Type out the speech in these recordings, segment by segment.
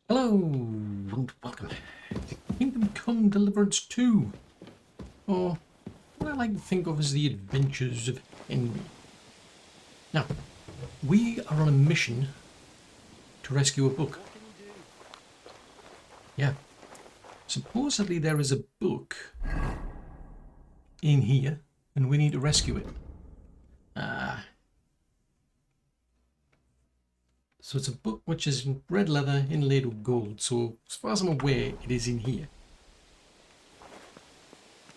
Hello and welcome to Kingdom Come Deliverance 2, or what I like to think of as the adventures of Henry. Now, we are on a mission to rescue a book. Yeah, supposedly there is a book in here and we need to rescue it. So it's a book which is in red leather inlaid with gold, so as far as I'm aware it is in here.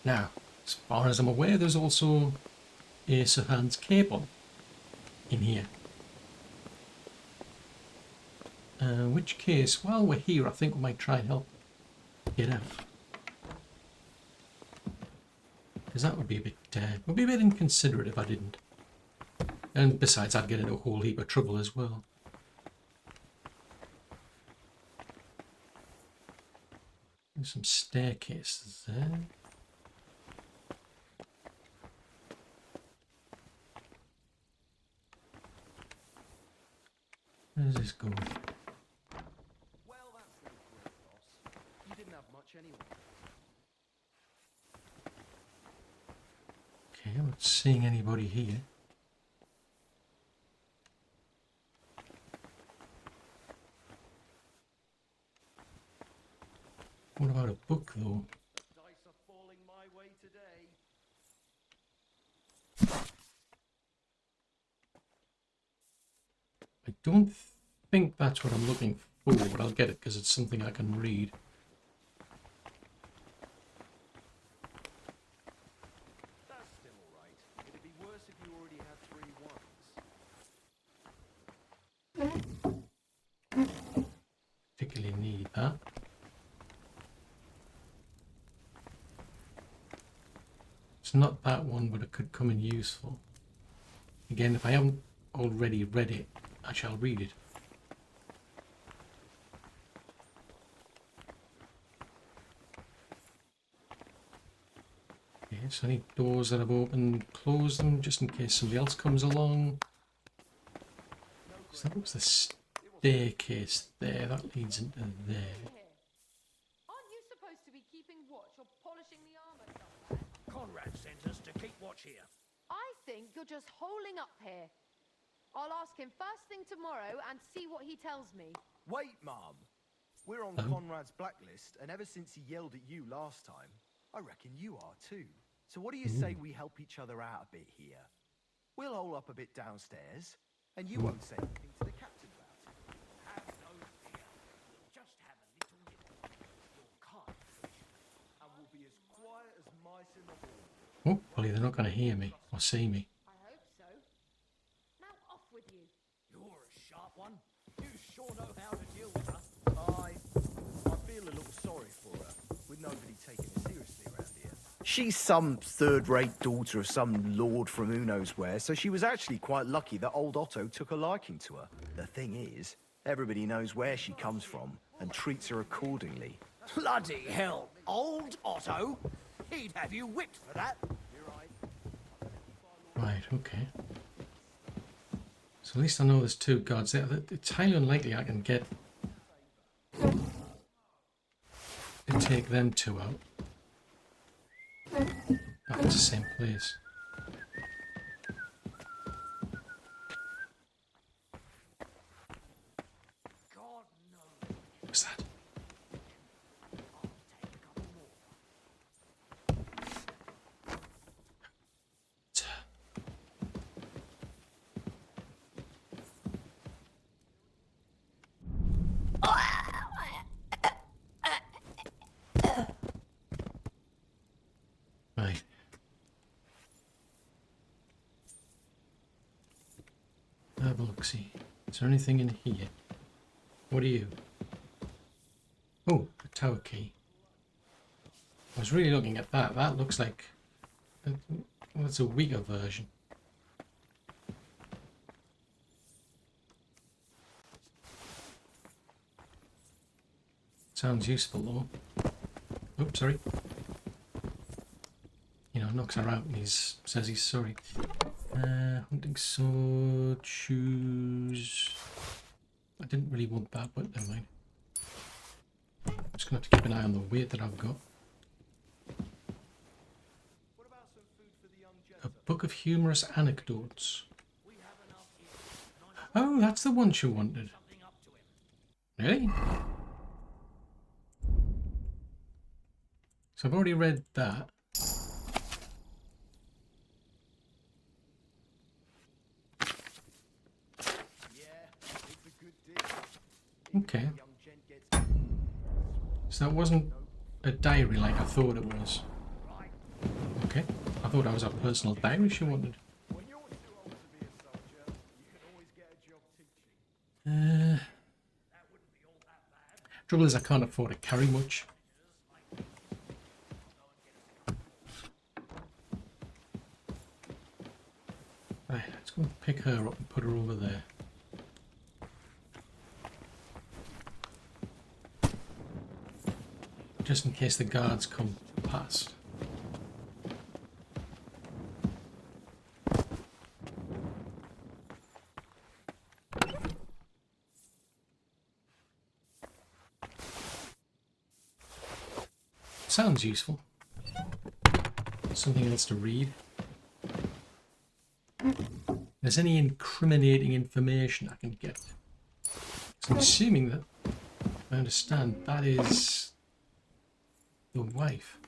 Now, as far as I'm aware, there's also a Sir Hans Capon in here. In which case, while we're here, I think we might try and help get out. Because that would be a bit inconsiderate if I didn't. And besides, I'd get into a whole heap of trouble as well. There's some staircases there. Where does this go? Well, that's no good, boss. You didn't have much anyway. Okay, I'm not seeing anybody here. What about a book, though? Dice are falling my way today. I don't think that's what I'm looking for, but I'll get it because it's something I can read. That's still alright. It'd be worse if you already had 3 ones. Particularly need that. It's not that one, but it could come in useful. Again, if I haven't already read it, I shall read it. Okay, so any doors that I've opened, close them just in case somebody else comes along. So that was the staircase there, that leads into there. Aren't you supposed to be keeping watch or polishing the armor somewhere? Conrad sent us to keep watch here. I think you're just holing up here. I'll ask him first thing tomorrow and see what he tells me. Wait, Mum. We're on Conrad's blacklist, and ever since he yelled at you last time, I reckon you are too. So what do you say we help each other out a bit here? We'll hole up a bit downstairs, and you won't say anything to the captain about it. Have no fear. We'll just have a little nibble. You're kind, And we'll be as quiet as mice in the hall. Oh, well, they're not going to hear me or see me. I hope so. Now off with you. You're a sharp one. You sure know how to deal with her. I feel a little sorry for her, with nobody taking her seriously around here. She's some third-rate daughter of some lord from who knows where, so she was actually quite lucky that old Otto took a liking to her. The thing is, everybody knows where she comes from and treats her accordingly. Bloody hell. Old Otto? He'd have you whipped for that. Right, okay. So at least I know there's 2 gods there. It's highly unlikely I can get to take them 2 out. That's the same place. God knows. What's that? I'll take a couple more. Right. Have a look, see. Is there anything in here? What are you? Oh, a tower key. I was really looking at that. That looks like... that's a weaker version. Sounds useful though. Oops, sorry. You know, knocks her out and says he's sorry. Hunting sword, shoes. I didn't really want that, but never mind. Just gonna have to keep an eye on the weight that I've got. A book of humorous anecdotes. Oh, that's the one she wanted. Really? So I've already read that. Okay. So that wasn't a diary like I thought it was. Okay. I thought that was a personal diary she wanted. Trouble is I can't afford to carry much. Right, let's go and pick her up and put her over there. Just in case the guards come past. Sounds useful. Something else to read. If there's any incriminating information I can get. So I'm assuming that I understand that is the wife.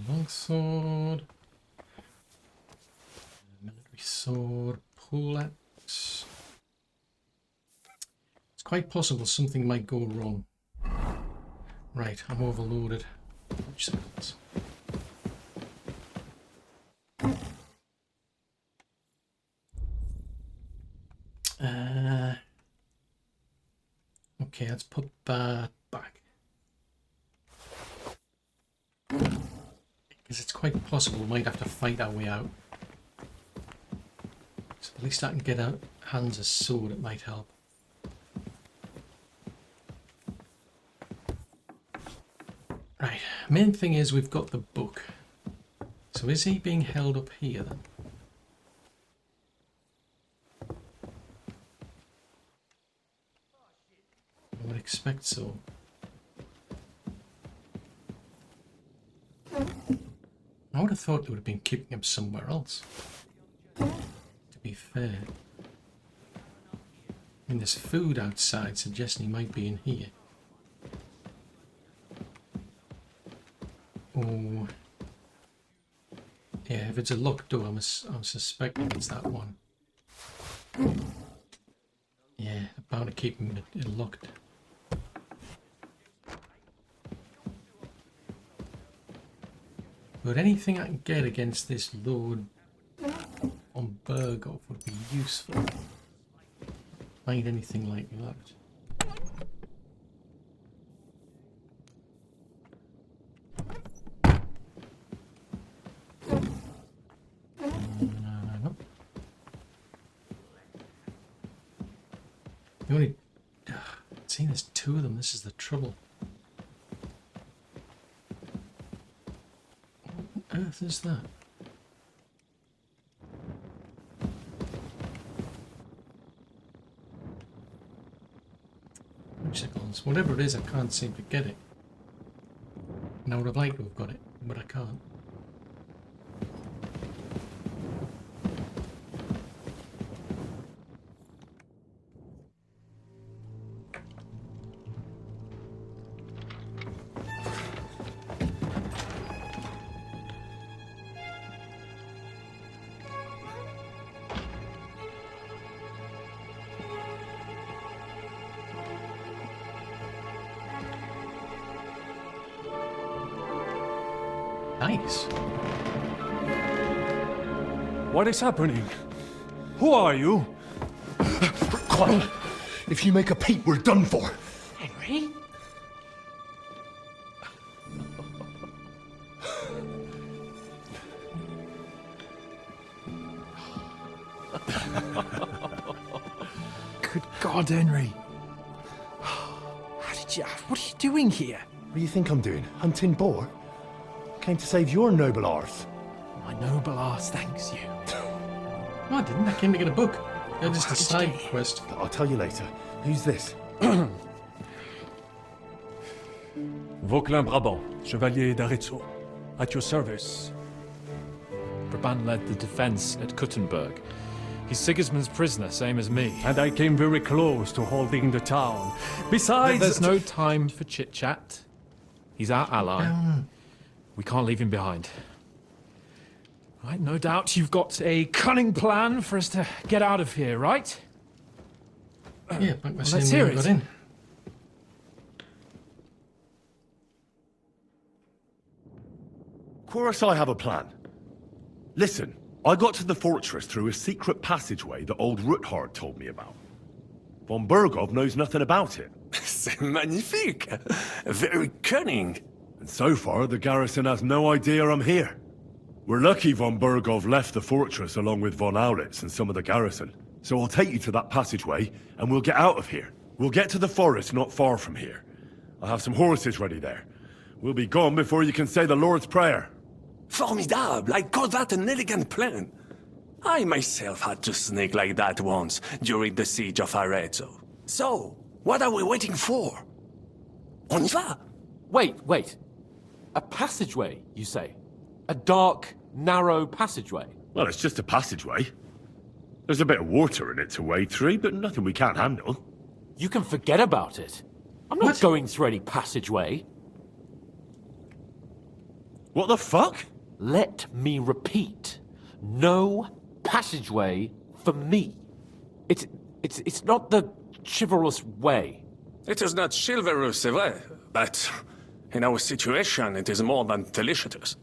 Longsword, military sword, poleaxe. It's quite possible something might go wrong. Right, I'm overloaded. Which seconds? Okay, let's put that back. Because it's quite possible we might have to fight our way out. So at least I can get our hands a sword, it might help. Right, main thing is we've got the book. So is he being held up here then? I would expect so. I would have thought they would have been keeping him somewhere else. To be fair. I mean, there's food outside suggesting he might be in here. Oh. Yeah, if it's a locked door, I'm suspecting it's that one. Yeah, about to keep him locked. But anything I can get against this Lord on Burgov would be useful. Find anything like that. No. You only... See, there's two of them. This is the trouble. What on earth is that? Whimsicles. Whatever it is, I can't seem to get it. And I would have liked to have got it, but I can't. Nice. What is happening? Who are you? Quiet. If you make a peep, we're done for. Henry? Good God, Henry. What are you doing here? What do you think I'm doing? Hunting boar? Came to save your noble arse. My noble arse thanks you. No, I didn't. I came to get a book. They're just a side quest. I'll tell you later. Who's this? Vauquelin Brabant, Chevalier d'Aretzo. At your service. Brabant led the defense at Kuttenberg. He's Sigismund's prisoner, same as me. And I came very close to holding the town. Besides... There's no time for chit-chat. He's our ally. We can't leave him behind. Right, no doubt you've got a cunning plan for us to get out of here, right? Yeah, back the let's same hear way we got it. in. Of course I have a plan. Listen, I got to the fortress through a secret passageway that old Ruthard told me about. Von Bergov knows nothing about it. C'est magnifique! Very cunning. And so far, the garrison has no idea I'm here. We're lucky Von Bergov left the fortress along with Von Aulitz and some of the garrison. So I'll take you to that passageway, and we'll get out of here. We'll get to the forest not far from here. I have some horses ready there. We'll be gone before you can say the Lord's Prayer. Formidable! I call that an elegant plan. I myself had to sneak like that once during the siege of Arezzo. So, what are we waiting for? On y va! Wait. A passageway, you say? A dark, narrow passageway? Well, it's just a passageway. There's a bit of water in it to wade through, but nothing we can't handle. You can forget about it. I'm not going through any passageway. What the fuck? Let me repeat. No passageway for me. It's not the chivalrous way. It is not chivalrous, c'est vrai, but in our situation, it is more than delicious.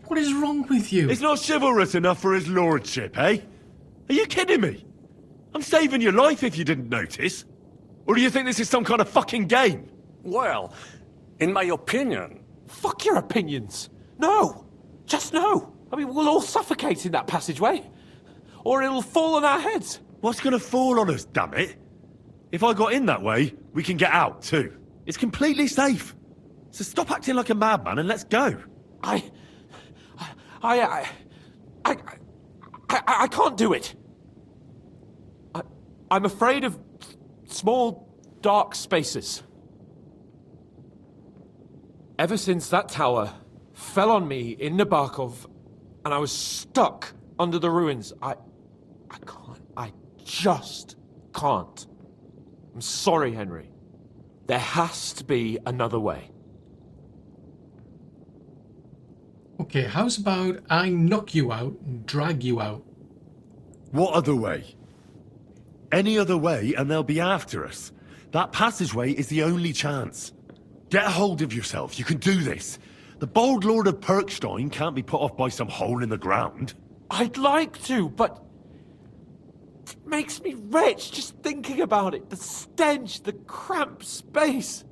What is wrong with you? It's not chivalrous enough for his lordship, eh? Are you kidding me? I'm saving your life if you didn't notice. Or do you think this is some kind of fucking game? Well, in my opinion... Fuck your opinions. No. Just no. I mean, we'll all suffocate in that passageway. Or it'll fall on our heads. What's gonna fall on us, damn it? If I got in that way, we can get out, too. It's completely safe. So stop acting like a madman and let's go. I can't do it. I'm afraid of small, dark spaces. Ever since that tower fell on me in Nabokov, and I was stuck under the ruins, I just can't. I'm sorry, Henry. There has to be another way. Okay, how's about I knock you out and drag you out? What other way? Any other way and they'll be after us. That passageway is the only chance. Get a hold of yourself, you can do this. The bold Lord of Perkstein can't be put off by some hole in the ground. I'd like to, but it makes me wretched just thinking about it. The stench, the cramped space.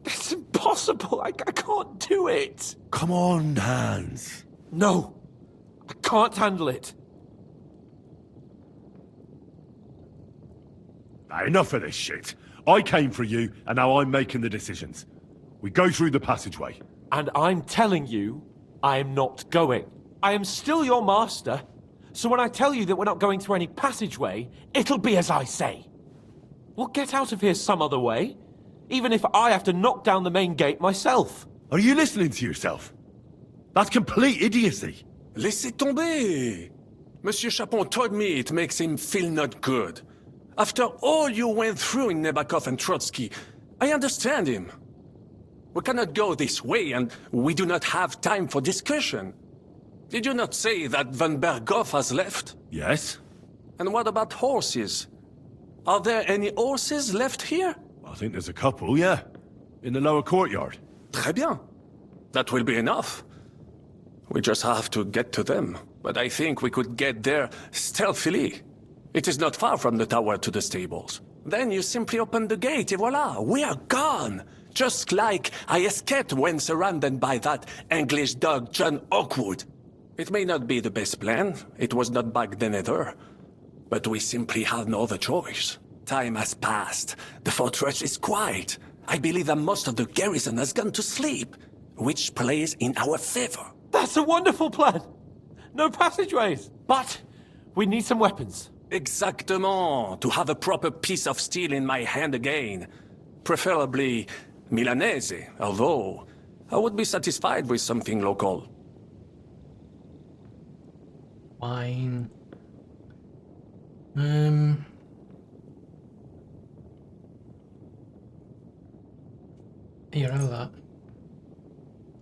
It's impossible. I can't do it. Come on, Hans. No, I can't handle it. Now, enough of this shit. I came for you, and now I'm making the decisions. We go through the passageway. And I'm telling you, I am not going. I am still your master, so when I tell you that we're not going through any passageway, it'll be as I say. We'll get out of here some other way, even if I have to knock down the main gate myself. Are you listening to yourself? That's complete idiocy. Laissez tomber! Monsieur Chapon told me it makes him feel not good. After all you went through in Nabokov and Trotsky, I understand him. We cannot go this way, and we do not have time for discussion. Did you not say that Van Berghoff has left? Yes? And what about horses? Are there any horses left here? I think there's a couple, yeah. In the lower courtyard. Très bien. That will be enough. We just have to get to them. But I think we could get there stealthily. It is not far from the tower to the stables. Then you simply open the gate, et voila, we are gone! Just like I escaped when surrounded by that English dog John Oakwood. It may not be the best plan, it was not back then either, but we simply had no other choice. Time has passed, the fortress is quiet. I believe that most of the garrison has gone to sleep, which plays in our favor. That's a wonderful plan. No passageways. But we need some weapons. Exactement, to have a proper piece of steel in my hand again. Preferably Milanese, although I would be satisfied with something local. Fine. Here, have that.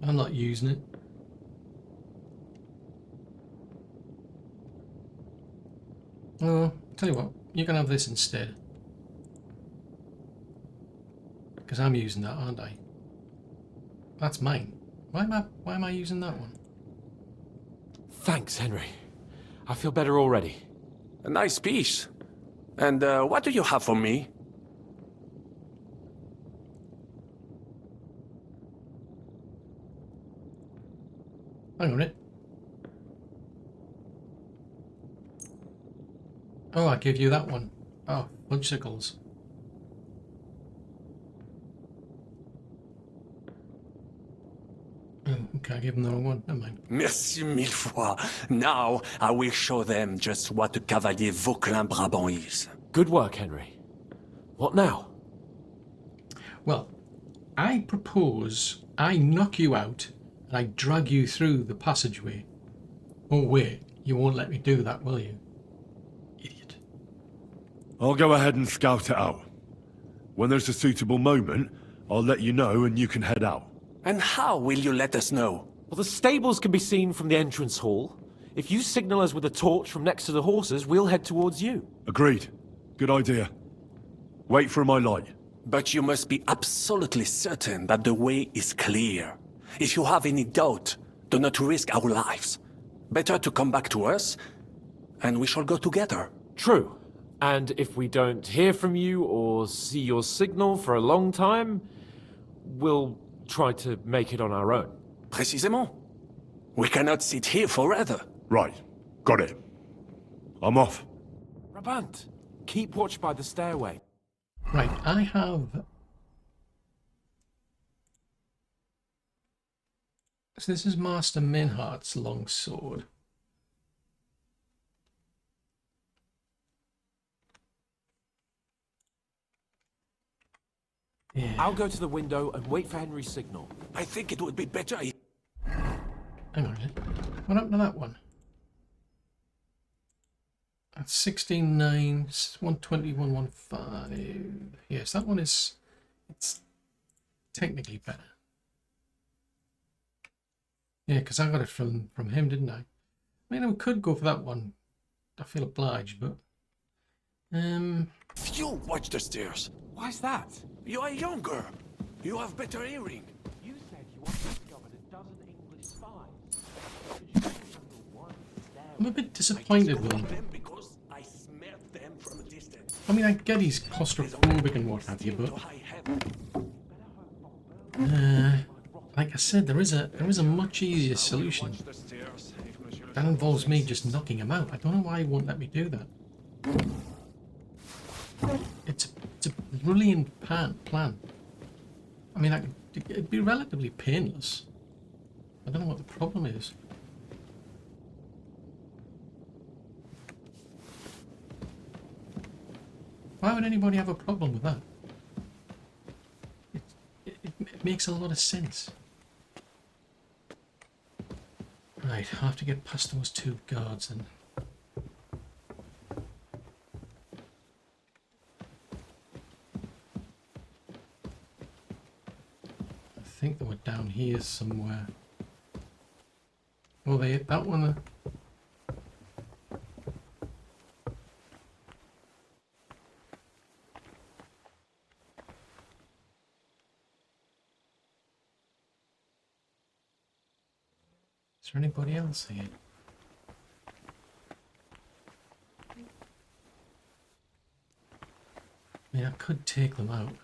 I'm not using it. Oh, tell you what, you can have this instead. Because I'm using that, aren't I? That's mine. Why am I using that one? Thanks, Henry. I feel better already. A nice piece. And what do you have for me? Hang on it. Oh, I gave you that one. Oh, fudgesicles. Oh, okay, I gave them the wrong one. Never mind. Merci mille fois. Now I will show them just what a Cavalier Vauquelin-Brabant is. Good work, Henry. What now? Well, I propose I knock you out and I drag you through the passageway. Oh wait, you won't let me do that, will you? Idiot. I'll go ahead and scout it out. When there's a suitable moment, I'll let you know and you can head out. And how will you let us know? Well, the stables can be seen from the entrance hall. If you signal us with a torch from next to the horses, we'll head towards you. Agreed. Good idea. Wait for my light. But you must be absolutely certain that the way is clear. If you have any doubt, do not risk our lives. Better to come back to us, and we shall go together. True. And if we don't hear from you or see your signal for a long time, we'll try to make it on our own. Précisément. We cannot sit here forever. Right. Got it. I'm off. Rabant, keep watch by the stairway. Right, I have... So this is Master Minhart's longsword. Yeah. I'll go to the window and wait for Henry's signal. I think it would be better if... Hang on a minute. What happened to that one? That's 16.9, 120, 115. Yes, that one is... It's technically better. Yeah, because I got it from him, didn't I? I mean, I could go for that one. I feel obliged, but... You watch the stairs. Why's that? You are younger. You have better hearing. You said you wanted to discover a dozen English spies. I'm a bit disappointed with him. Them because I smelled them from a distance. I mean, I get he's claustrophobic and what have you, but... like I said, there is a much easier solution. That involves me just knocking him out. I don't know why he won't let me do that. It's a brilliant plan. I mean, it'd be relatively painless. I don't know what the problem is. Why would anybody have a problem with that? It makes a lot of sense. Right, I'll have to get past those two guards and... I think they were down here somewhere. Oh, they hit that one. Is there anybody else here? I mean, I could take them out.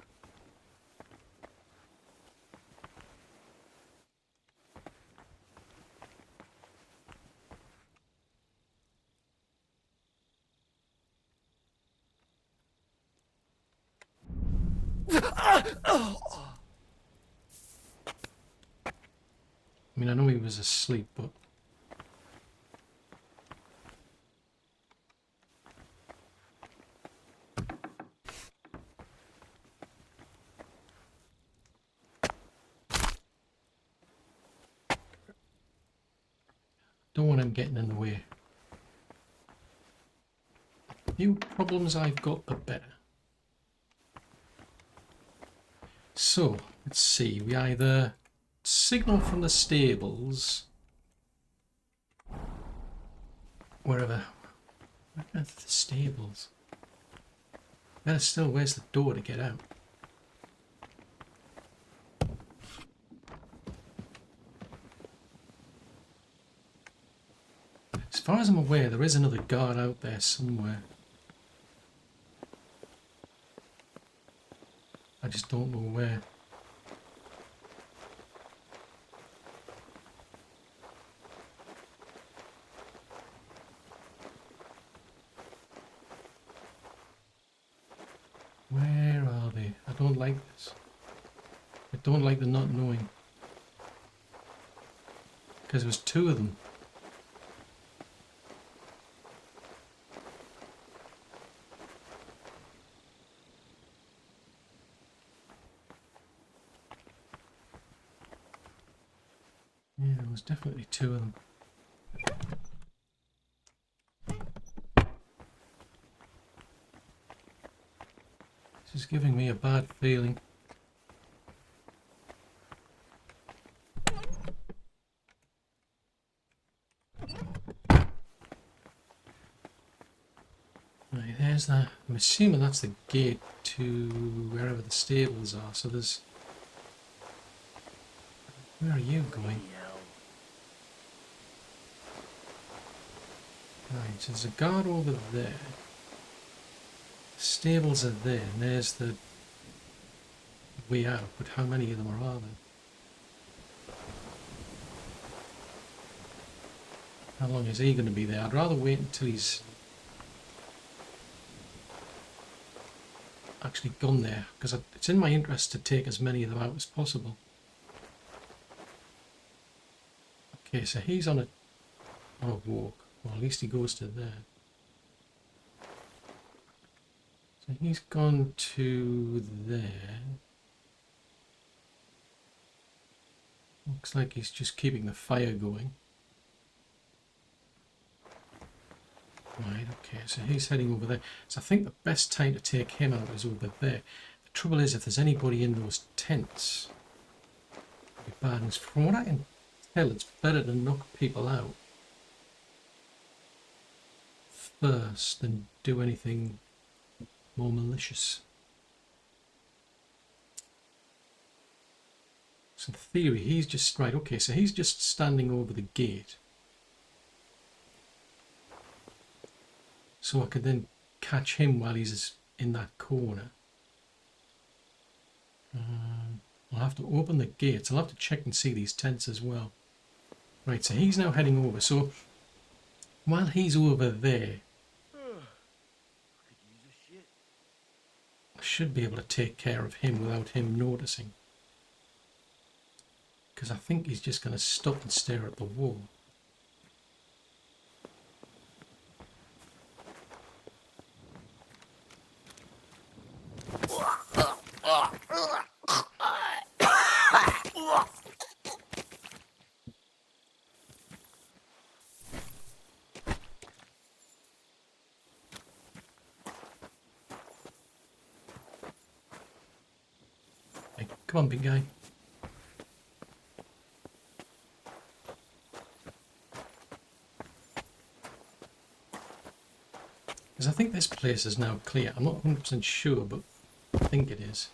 I mean, I know he was asleep, but... Don't want him getting in the way. The few problems I've got, the better. So, let's see. We either signal from the stables, wherever. Where are the stables? Better still, where's the door to get out? As far as I'm aware, there is another guard out there somewhere. I just don't know where. Where are they? I don't like this. I don't like the not knowing. Because there was two of them. Yeah, there was definitely two of them. This is giving me a bad feeling. Right, there's that. I'm assuming that's the gate to wherever the stables are. So there's... Where are you going? Right, so there's a guard over there. The stables are there, and there's the way out, but how many of them are there? How long is he going to be there? I'd rather wait until he's actually gone there, because it's in my interest to take as many of them out as possible. Okay, so he's on a walk. Well, at least he goes to there. So he's gone to there. Looks like he's just keeping the fire going. Right, okay, so he's heading over there. So I think the best time to take him out is over there. The trouble is, if there's anybody in those tents, it'll be bad. And from what I can tell, it's better to knock people out first than do anything more malicious. So in theory, he's just... Right, okay, so he's just standing over the gate. So I could then catch him while he's in that corner. I'll have to open the gates. I'll have to check and see these tents as well. Right, so he's now heading over. So while he's over there, I should be able to take care of him without him noticing. Because I think he's just going to stop and stare at the wall. Hey, come on, big guy. Because I think this place is now clear. I'm not 100% sure, but I think it is.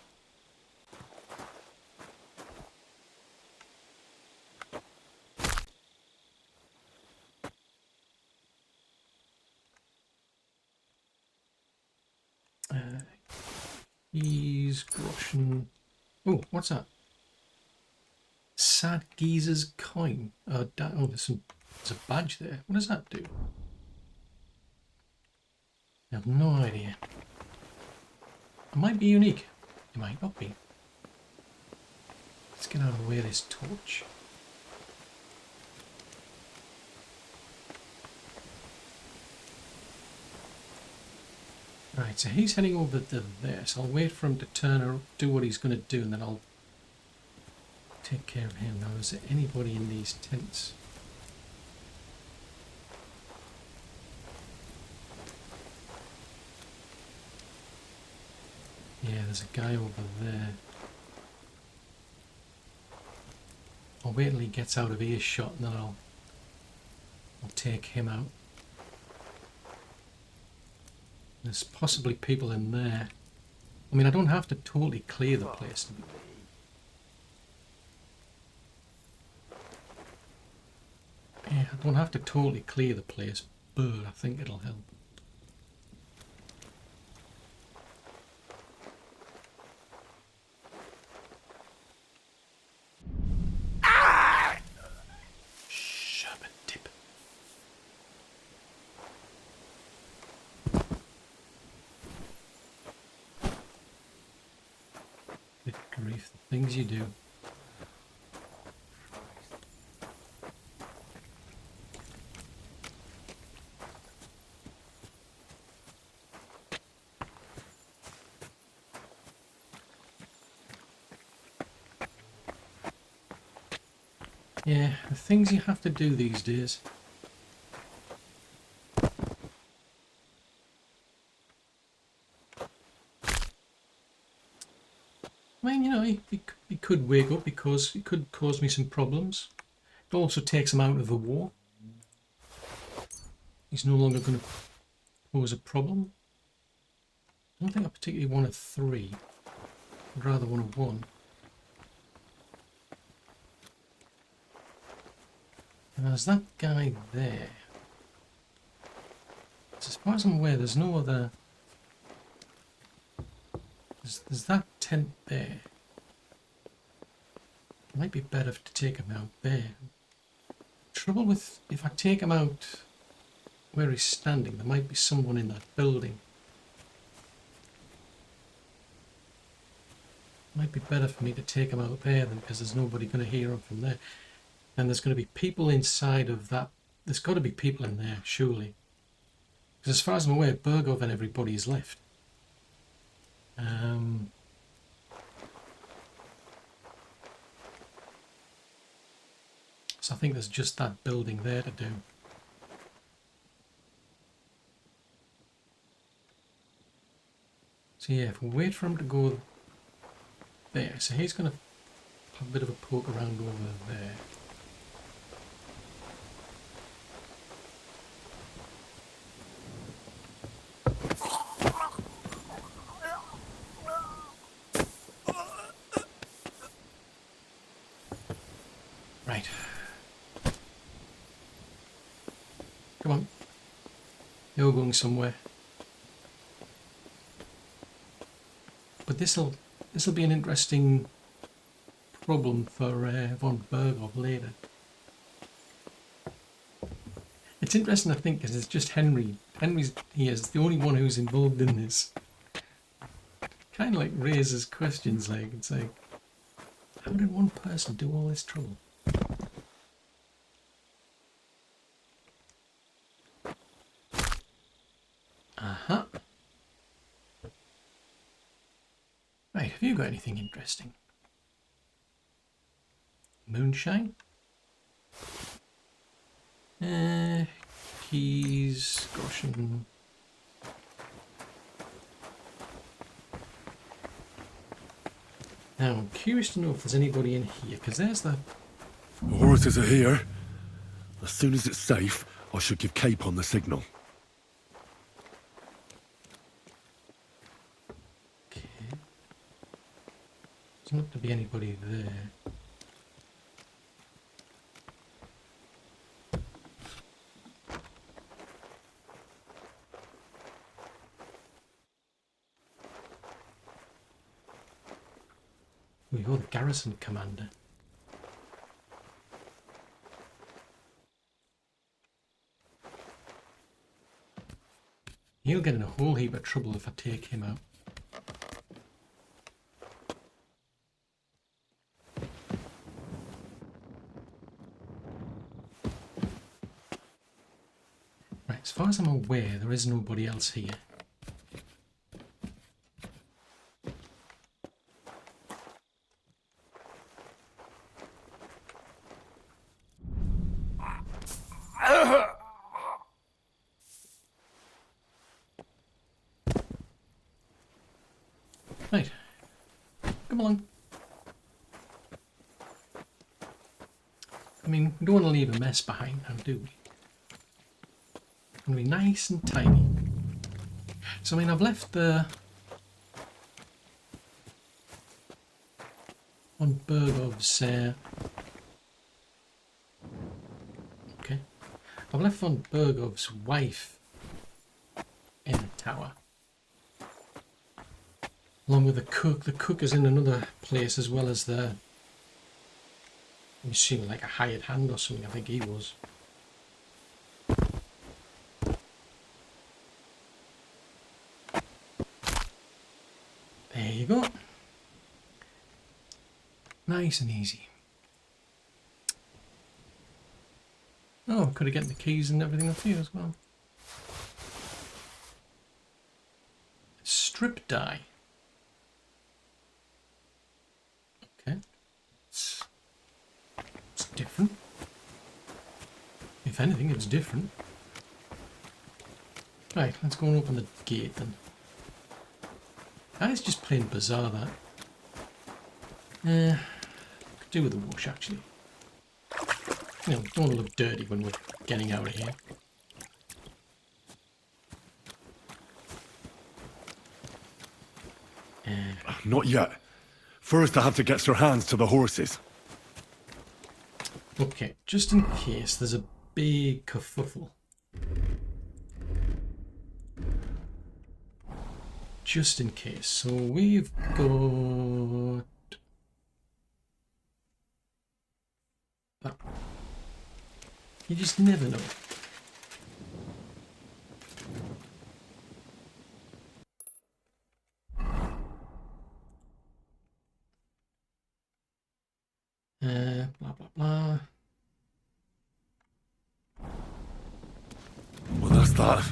He's groschen. Oh, what's that? Sad Geezer's coin. Oh, there's a badge there. What does that do? I have no idea. It might be unique. He might not be. Let's get out of the way of this torch. Right, so he's heading over to there, so I'll wait for him to turn or do what he's going to do, and then I'll take care of him. Now, is there anybody in these tents? Yeah, there's a guy over there. I'll wait till he gets out of earshot, and then I'll take him out. There's possibly people in there. I mean, I don't have to totally clear the place. Yeah, I don't have to totally clear the place, but I think it'll help. Grief, the things you do. Yeah, the things you have to do these days. I mean, you know, he could wake up because it could cause me some problems. It also takes him out of the war. He's no longer going to pose a problem. I don't think I particularly want a 3. I'd rather want a 1. And there's that guy there. So as far as I'm aware, there's no other... There's that tent there. It might be better to take him out there. Trouble with, if I take him out where he's standing, there might be someone in that building. Might be better for me to take him out there than, because there's nobody going to hear him from there. And there's going to be people inside of that. There's got to be people in there, surely. Because as far as I'm aware, Burgov and everybody is left. So I think there's just that building there to do. So yeah, if we wait for him to go there, so he's going to have a bit of a poke around over there. Right. Come on. You're going somewhere. But this'll be an interesting problem for von Burgov later. It's interesting, I think, because it's just Henry. Henry's here is the only one who's involved in this. Kind of like raises questions, like it's like, how did one person do all this trouble? Uh-huh. Right, have you got anything interesting? Moonshine? Keys, gosh, now I'm curious to know if there's anybody in here, because there's the... Horses are here. As soon as it's safe, I should give Capon the signal. Okay. There's not to be anybody there. You're the garrison commander. He'll get in a whole heap of trouble if I take him out. As far as I'm aware, there is nobody else here. Right. Come along. I mean, we don't want to leave a mess behind now, do we? It's going to be nice and tiny. So, I mean, I've left the... on Bergov's... okay. I've left von Bergov's wife in the tower. Along with the cook. The cook is in another place as well as the... I'm assuming like a hired hand or something, I think he was. There you go. Nice and easy. Oh, could have gotten the keys and everything up here as well. Strip die. Okay. It's different. If anything, it's different. Right, let's go and open the gate then. That is just plain bizarre, that. Could do with a wash, actually. You know, don't want to look dirty when we're getting out of here. Not yet. First, I have to get Sir Hans to the horses. Okay, just in case there's a big kerfuffle. Just in case. So we've got... that. You just never know. Blah, blah, blah. Well, that's that.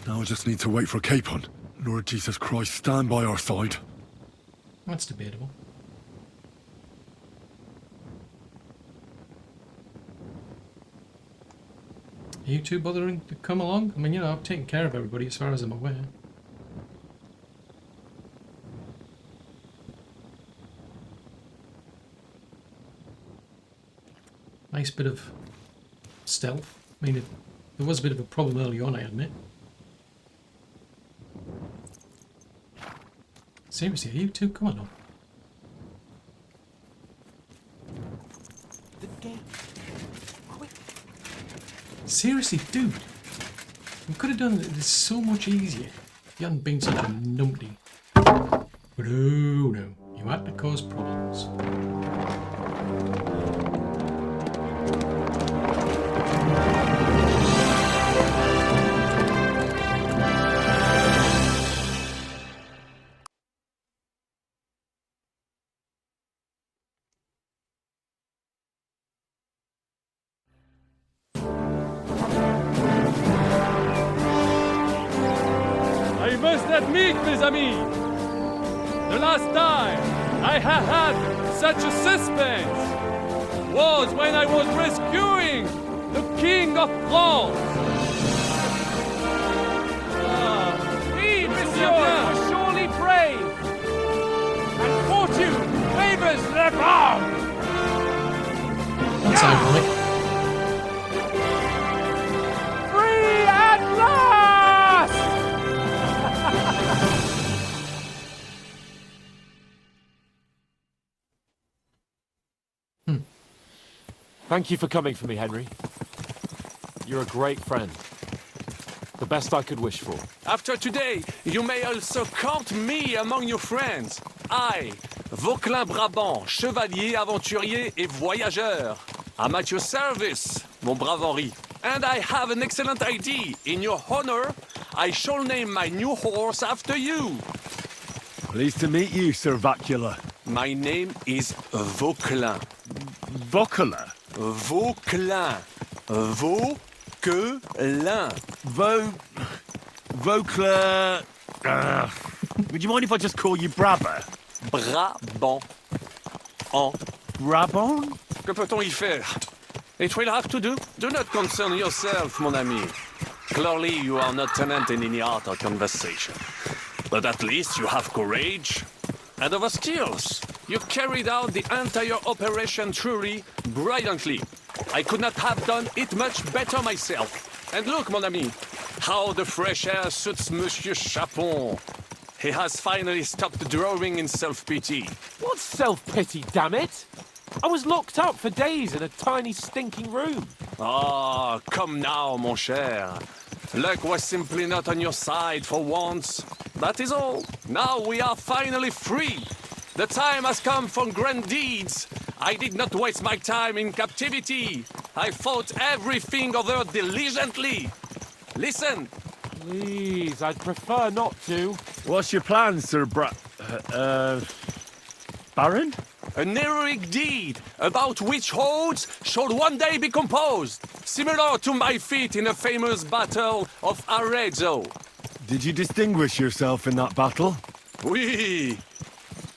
Now I just need to wait for Capon. Lord Jesus Christ, stand by our side. That's debatable. Are you two bothering to come along? I mean, you know, I've taken care of everybody as far as I'm aware. Nice bit of stealth. I mean, there was a bit of a problem early on, I admit. Seriously, are you two? Come on now. The gate. Quick. Seriously, dude. We could have done this so much easier if you hadn't been such a numpty. But oh no, you had to cause problems. I must admit, mes amis, the last time I have had such a suspense was when I was rescuing the King of France. We, monsieur, were surely brave, and fortune favors the bold. That's ironic. Free at last! Thank you for coming for me, Henry. You're a great friend. The best I could wish for. After today, you may also count me among your friends. I, Vauquelin Brabant, chevalier, aventurier et voyageur. I'm at your service, mon brave Henri. And I have an excellent idea. In your honor, I shall name my new horse after you. Pleased to meet you, Sir Vacula. My name is Vauquelin. Vacula? Vauquelin. Vauquelin. Vauclair... would you mind if I just call you Brabber? Brabant. En. Brabant? Que peut-on y faire? It will have to do. Do not concern yourself, mon ami. Clearly, you are not tenant in any art or conversation. But at least you have courage and other skills. You carried out the entire operation truly brilliantly. I could not have done it much better myself. And look, mon ami, how the fresh air suits Monsieur Chapon. He has finally stopped drawing in self-pity. What self-pity, damn it? I was locked up for days in a tiny stinking room. Ah, come now, mon cher. Luck was simply not on your side for once. That is all. Now we are finally free. The time has come for grand deeds. I did not waste my time in captivity. I fought everything over diligently. Listen. Please, I'd prefer not to. What's your plan, Sir Baron? An heroic deed about which hordes shall one day be composed, similar to my feat in a famous battle of Arezzo. Did you distinguish yourself in that battle? Oui,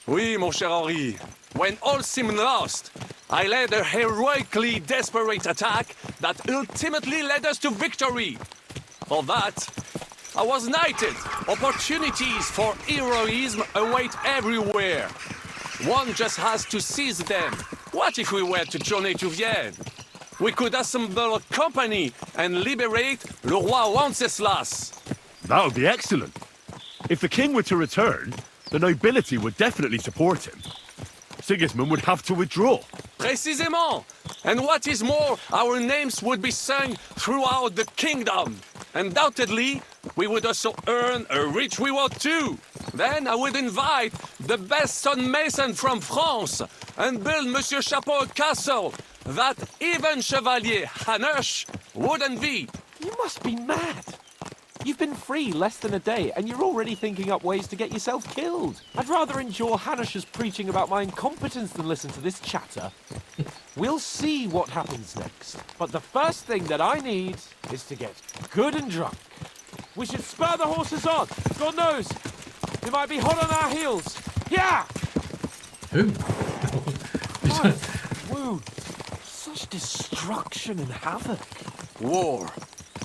mon cher Henri. When all seemed lost, I led a heroically desperate attack that ultimately led us to victory. For that, I was knighted. Opportunities for heroism await everywhere. One just has to seize them. What if we were to journey to Vienne? We could assemble a company and liberate Le Roi Wenceslas. That would be excellent. If the king were to return, the nobility would definitely support him. Sigismund would have to withdraw. Précisément. And what is more, our names would be sung throughout the kingdom. Undoubtedly, we would also earn a rich reward too. Then I would invite the best stonemason from France and build Monsieur Chapeau a castle that even Chevalier Hanush would envy. You must be mad. You've been free less than a day, and you're already thinking up ways to get yourself killed. I'd rather endure Hanush's preaching about my incompetence than listen to this chatter. We'll see what happens next. But the first thing that I need is to get good and drunk. We should spur the horses on. God knows, we might be hot on our heels. Yeah! Who? Woo! Such destruction and havoc. War.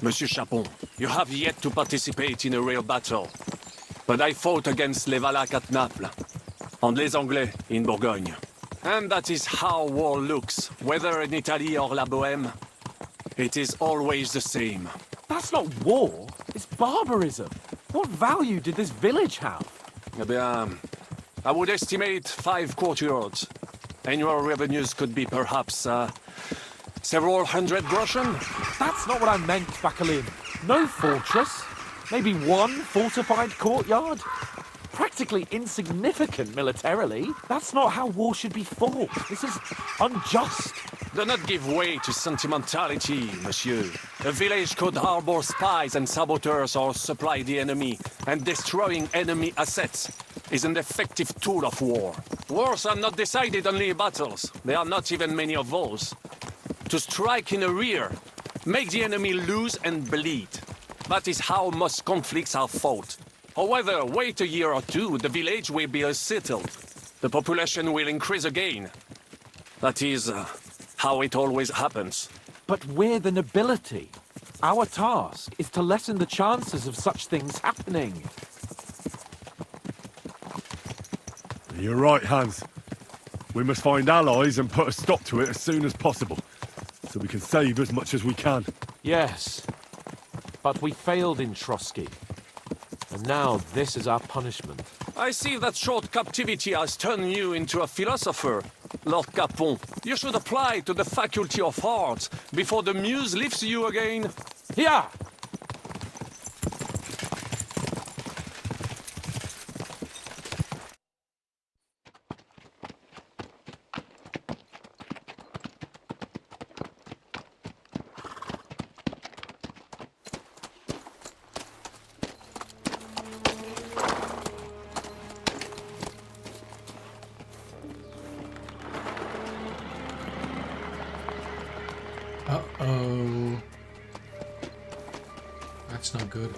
Monsieur Chapon, you have yet to participate in a real battle. But I fought against les Valaques at Naples, and les Anglais in Bourgogne. And that is how war looks, whether in Italy or La Bohème. It is always the same. That's not war, it's barbarism. What value did this village have? Eh bien, I would estimate 5 courtyards. Annual revenues could be perhaps, several hundred groschen. That's not what I meant, Bakalin. No fortress. Maybe one fortified courtyard. Practically insignificant militarily. That's not how war should be fought. This is unjust. Do not give way to sentimentality, monsieur. A village could harbor spies and saboteurs or supply the enemy, and destroying enemy assets is an effective tool of war. Wars are not decided only in battles. There are not even many of those. To strike in the rear, make the enemy lose and bleed. That is how most conflicts are fought. However, wait a year or two, the village will be settled. The population will increase again. That is how it always happens. But we're the nobility. Our task is to lessen the chances of such things happening. You're right, Hans. We must find allies and put a stop to it as soon as possible, so we can save as much as we can. Yes, but we failed in Trotsky. And now this is our punishment. I see that short captivity has turned you into a philosopher, Lord Capon. You should apply to the Faculty of Arts before the muse lifts you again. Yeah! Uh-oh. That's not good.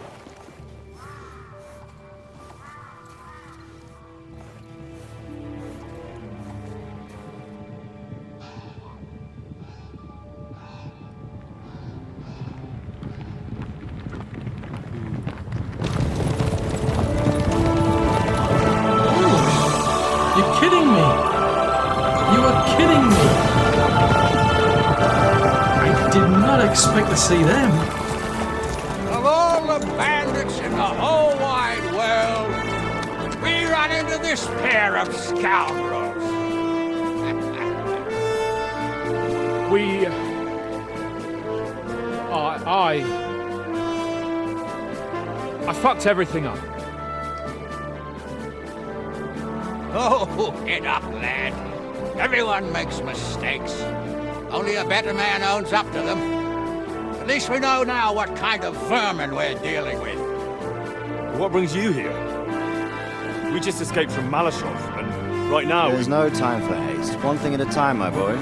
You're kidding me! You are kidding me! I did not expect to see them. Of all the bandits in the whole wide world, we run into this pair of scoundrels. We... I fucked everything up. Oh, get up, lad. Everyone makes mistakes. Only a better man owns up to them. At least we know now what kind of vermin we're dealing with. What brings you here? We just escaped from Malashov, and right now There's no time for haste. One thing at a time, my boy.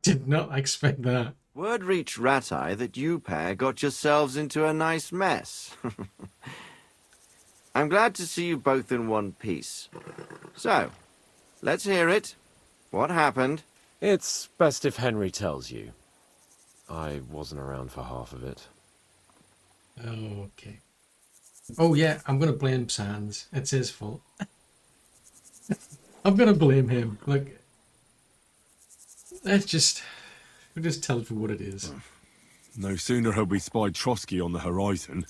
Did not expect that. Word reached Rat-Eye that you pair got yourselves into a nice mess. I'm glad to see you both in one piece. So, let's hear it. What happened? It's best if Henry tells you. I wasn't around for half of it. Okay. Oh yeah, I'm gonna blame Sans. It's his fault. I'm gonna blame him. Look, we'll just tell it for what it is. no sooner had we spied Trotsky on the horizon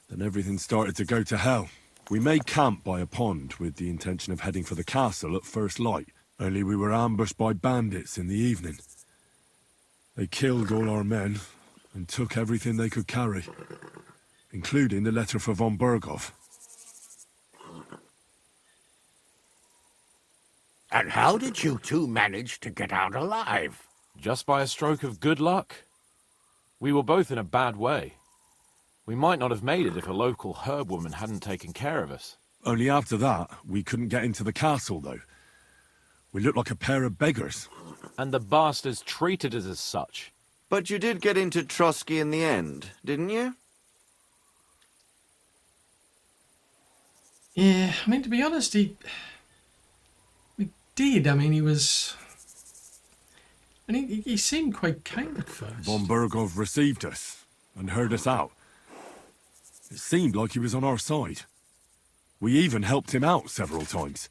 than everything started to go to hell. We made camp by a pond with the intention of heading for the castle at first light, only we were ambushed by bandits in the evening. They killed all our men and took everything they could carry, including the letter for von Berghoff. And how did you two manage to get out alive? Just by a stroke of good luck. We were both in a bad way. We might not have made it if a local herb woman hadn't taken care of us. Only after that, we couldn't get into the castle, though. We looked like a pair of beggars. And the bastards treated us as such. But you did get into Trotsky in the end, didn't you? Yeah, I mean, to be honest, we did. I mean, he was... And he seemed quite kind at first. Von Berghoff received us and heard us out. It seemed like he was on our side. We even helped him out several times.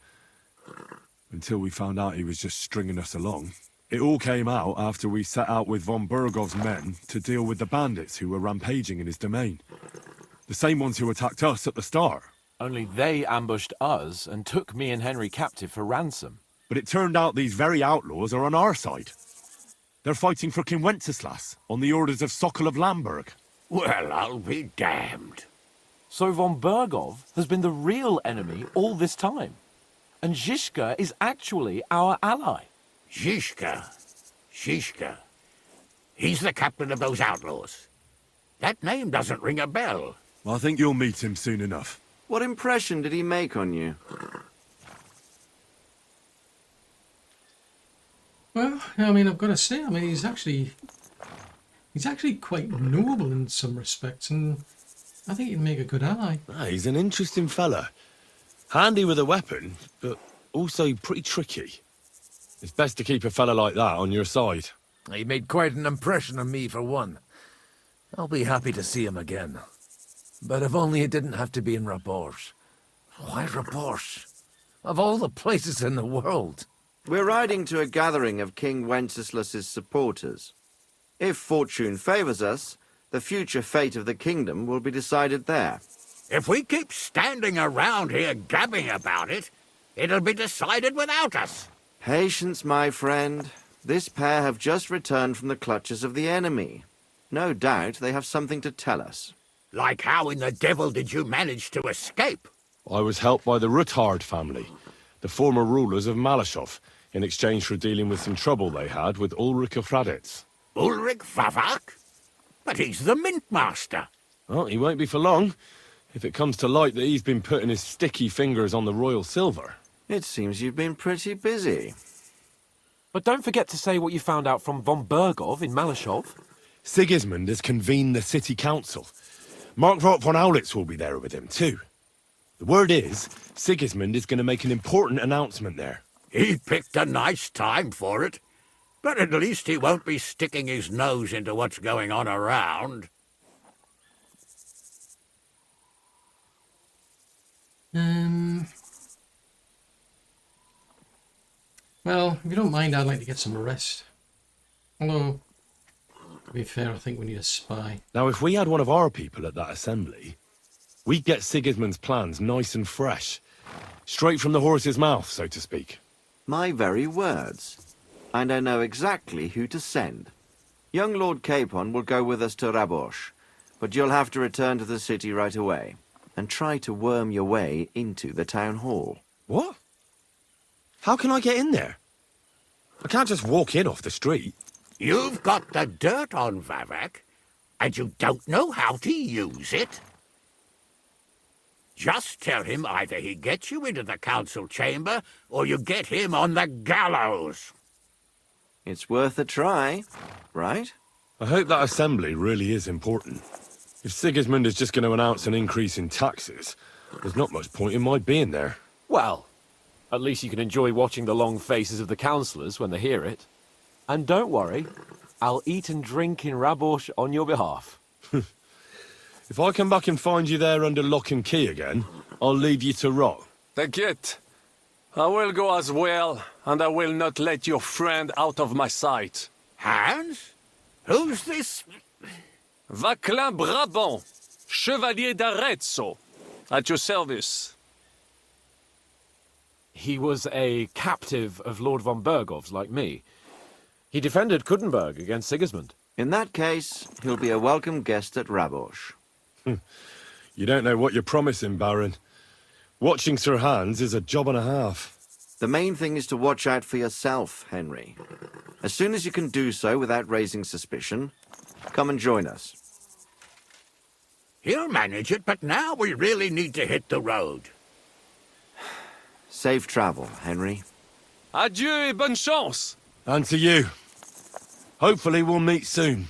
Until we found out he was just stringing us along. It all came out after we set out with von Berghoff's men to deal with the bandits who were rampaging in his domain. The same ones who attacked us at the start. Only they ambushed us and took me and Henry captive for ransom. But it turned out these very outlaws are on our side. They're fighting for King Wenceslas on the orders of Sokol of Lamberg. Well, I'll be damned. So von Berghoff has been the real enemy all this time. And Zhishka is actually our ally. Zhishka. He's the captain of those outlaws. That name doesn't ring a bell. I think you'll meet him soon enough. What impression did he make on you? Well, I mean, I've got to say, I mean, he's actually quite noble in some respects, and I think he'd make a good ally. He's an interesting fella. Handy with a weapon, but also pretty tricky. It's best to keep a fella like that on your side. He made quite an impression on me, for one. I'll be happy to see him again. But if only it didn't have to be in Rapport. Why Rapport? Of all the places in the world. We're riding to a gathering of King Wenceslas's supporters. If fortune favors us, the future fate of the kingdom will be decided there. If we keep standing around here gabbing about it, it'll be decided without us. Patience, my friend. This pair have just returned from the clutches of the enemy. No doubt they have something to tell us. Like how in the devil did you manage to escape? I was helped by the Ruthard family, the former rulers of Malashov, in exchange for dealing with some trouble they had with Ulrich of Raditz. Ulrich Favak? But he's the mint master. Well, he won't be for long, if it comes to light that he's been putting his sticky fingers on the royal silver. It seems you've been pretty busy. But don't forget to say what you found out from von Berghoff in Malashov. Sigismund has convened the city council. Markgraf von Aulitz will be there with him, too. The word is, Sigismund is going to make an important announcement there. He picked a nice time for it. But at least he won't be sticking his nose into what's going on around. Well, if you don't mind, I'd like to get some rest. Although, to be fair, I think we need a spy. Now, if we had one of our people at that assembly, we'd get Sigismund's plans nice and fresh. Straight from the horse's mouth, so to speak. My very words. And I know exactly who to send. Young Lord Capon will go with us to Rabosh, but you'll have to return to the city right away, and try to worm your way into the town hall. What? How can I get in there? I can't just walk in off the street. You've got the dirt on Vavak, and you don't know how to use it? Just tell him either he gets you into the council chamber, or you get him on the gallows. It's worth a try, right? I hope that assembly really is important. If Sigismund is just going to announce an increase in taxes, there's not much point in my being there. Well, at least you can enjoy watching the long faces of the councillors when they hear it. And don't worry, I'll eat and drink in Rabosh on your behalf. If I come back and find you there under lock and key again, I'll leave you to rot. T'inquiète. I will go as well, and I will not let your friend out of my sight. Hans? Who's this? Vaclin Brabant, Chevalier d'Arezzo, at your service. He was a captive of Lord von Bergov's, like me. He defended Kuddenberg against Sigismund. In that case, he'll be a welcome guest at Rabosh. You don't know what you're promising, Baron. Watching Sir Hans is a job and a half. The main thing is to watch out for yourself, Henry. As soon as you can do so without raising suspicion, come and join us. He'll manage it, but now we really need to hit the road. Safe travel, Henry. Adieu et bonne chance! And to you. Hopefully we'll meet soon.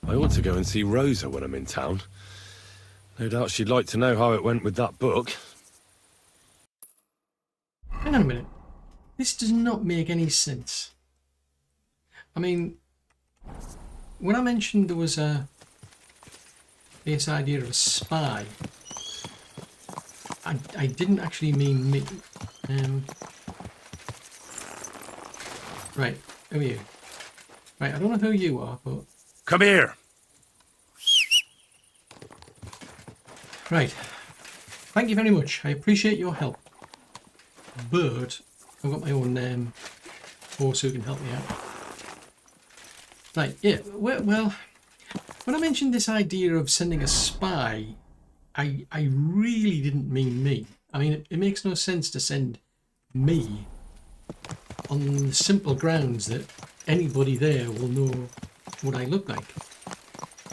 I ought to go and see Rosa when I'm in town. No doubt she'd like to know how it went with that book. Hang on a minute. This does not make any sense. I mean, when I mentioned there was this idea of a spy, I didn't actually mean me. Right, who are you? Right, I don't know who you are, but... Come here! Right. Thank you very much. I appreciate your help. But I've got my own horse who can help me out. Right, yeah. Well, when I mentioned this idea of sending a spy, I really didn't mean me. I mean, it makes no sense to send me on the simple grounds that anybody there will know what I look like.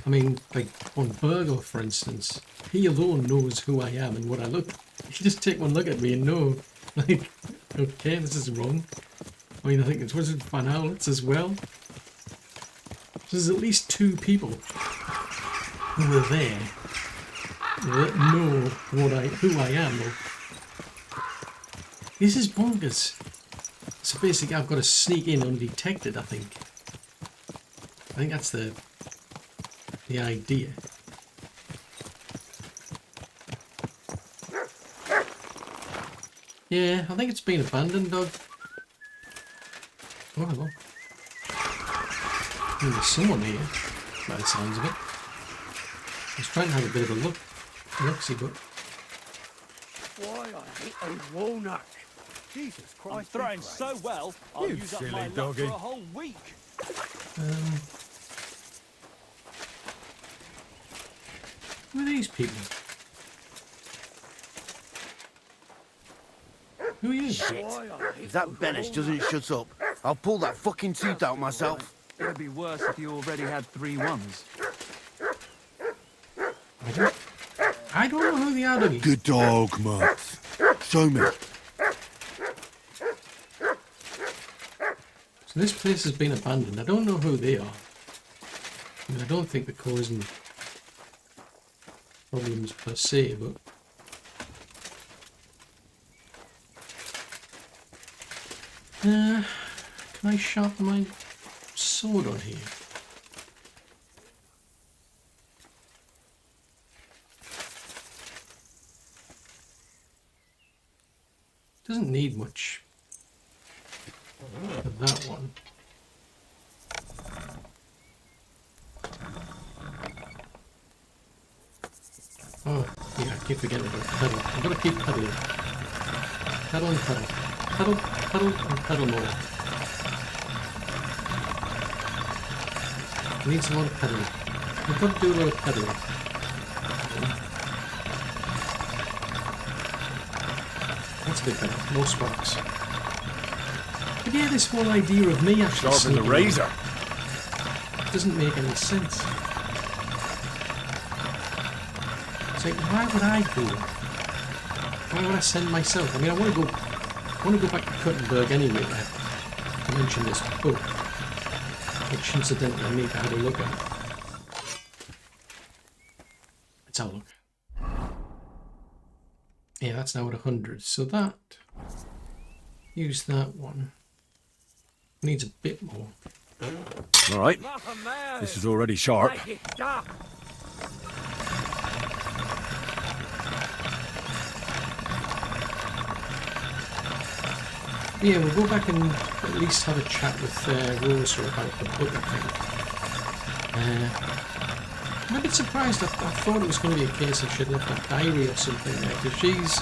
I mean, like on Burgo, for instance, he alone knows who I am and what I look like. You just take one look at me and know, like, okay, this is wrong. I mean, I think it was Van Aulitz as well. There's at least two people who are there that know who I am. This is bonkers. So basically, I've got to sneak in undetected, I think. I think that's the idea. Yeah, I think it's been abandoned, dog. Oh, hello. There's someone here, by the sounds of it. I was trying to have a bit of a look-see, but... Why, I hate a walnut. Jesus Christ. I'm throwing so well, I'll use up my luck for a whole week. Who are these people? Who are you? Shit. If that Benesh doesn't shut up, I'll pull that fucking tooth out myself. It'd be worse if you already had 3 ones. I don't know who they are, Dougie. Good dog, Mutt. Show me. So this place has been abandoned. I don't know who they are. I mean, I don't think they're causing problems per se, but... can I sharpen my sword on here? Doesn't need much of that one. Oh, yeah, I keep forgetting about pedal. I've got to keep pedaling. Pedal and pedal. Pedal, pedal, and pedal more. Needs a lot of pedaling. I've got to do a lot of pedaling. That's a bit better. More sparks. But yeah, this whole idea of me actually Sharpen the razor. doesn't make any sense. It's like, why would I go? Why would I send myself? I mean, I want to go back to Kuttenberg anyway to mention this book, which incidentally I need to have a look at. Let's have a look. Yeah, that's now at 100. So that, use that one. Needs a bit more. All right. This is already sharp. Yeah, we'll go back and at least have a chat with Rosa about the book, I think. I'm a bit surprised. I thought it was going to be a case of she'd left a diary or something there, because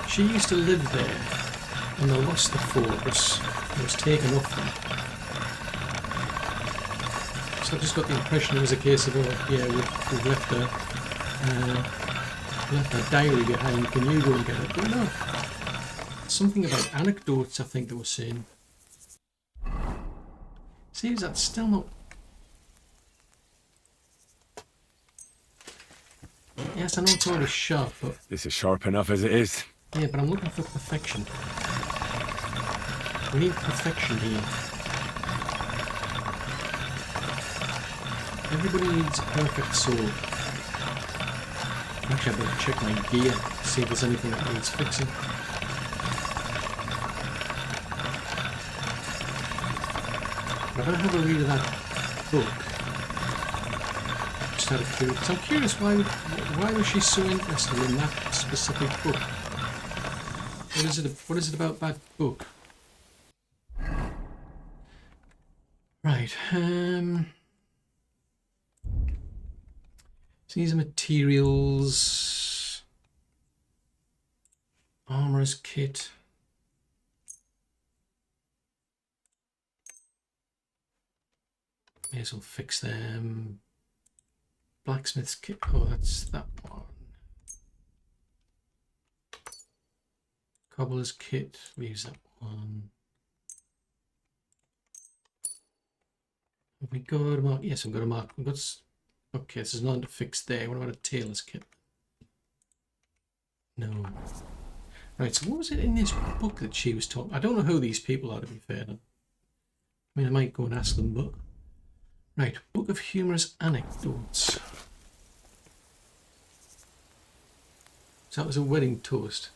she used to live there, and they lost the fortress. It was taken off them. So I just got the impression it was a case of, oh, yeah, we've left her diary behind. Can you go and get it? But no. Something about anecdotes, I think they were saying. See, that's still not... Yes, I know it's already sharp, but... This is sharp enough as it is. Yeah, but I'm looking for perfection. We need perfection here. Everybody needs a perfect sword. Actually, I better check my gear, see if there's anything that needs fixing. I better have a read of that book. Just out of curiosity. I'm curious why was she so interested in that specific book? What is it about that book? Right. So these are materials. Armorer's kit. May as well fix them. Blacksmith's kit. Oh, that's that one. Cobbler's kit. We use that one. Have we got a mark? Yes, I've got a mark. We've got. Okay, this is nothing to fix there. What about a tailor's kit? No. Right. So what was it in this book that she was talking? I don't know who these people are, to be fair. I mean, I might go and ask them, but. Right, Book of Humorous Anecdotes. So that was a wedding toast.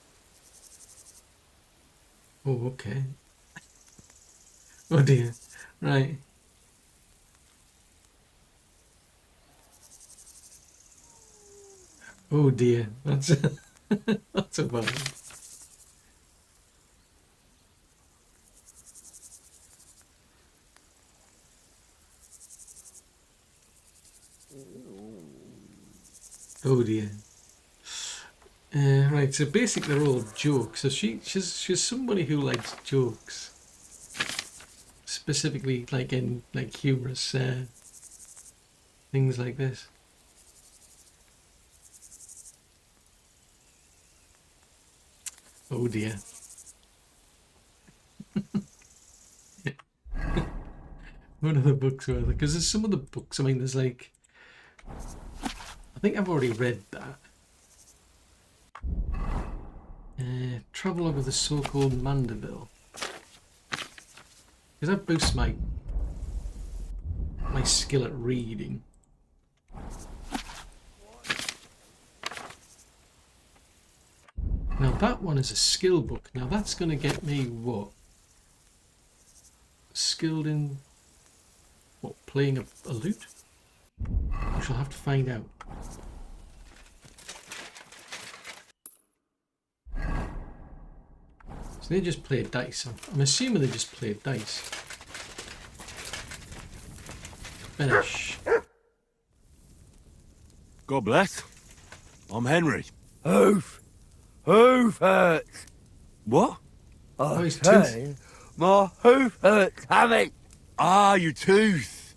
Oh, okay. Oh dear. Right. Oh dear. That's that's a bad one. Oh dear. Right, so basically they're all jokes. So she's somebody who likes jokes, specifically like in like humorous things like this. Oh dear. What are the books were there? Because there's some of the books. I mean, there's like. I think I've already read that. Travel over the so-called Mandeville. Because that boosts my skill at reading. Now that one is a skill book. Now that's going to get me what? Skilled in what? Playing a lute? I shall have to find out. So they just play dice. I'm assuming they just play dice. Finish. God bless. I'm Henry. Hoof hurts. What? Oh, his Hey, my hoof hurts, Hammy. Ah, your tooth.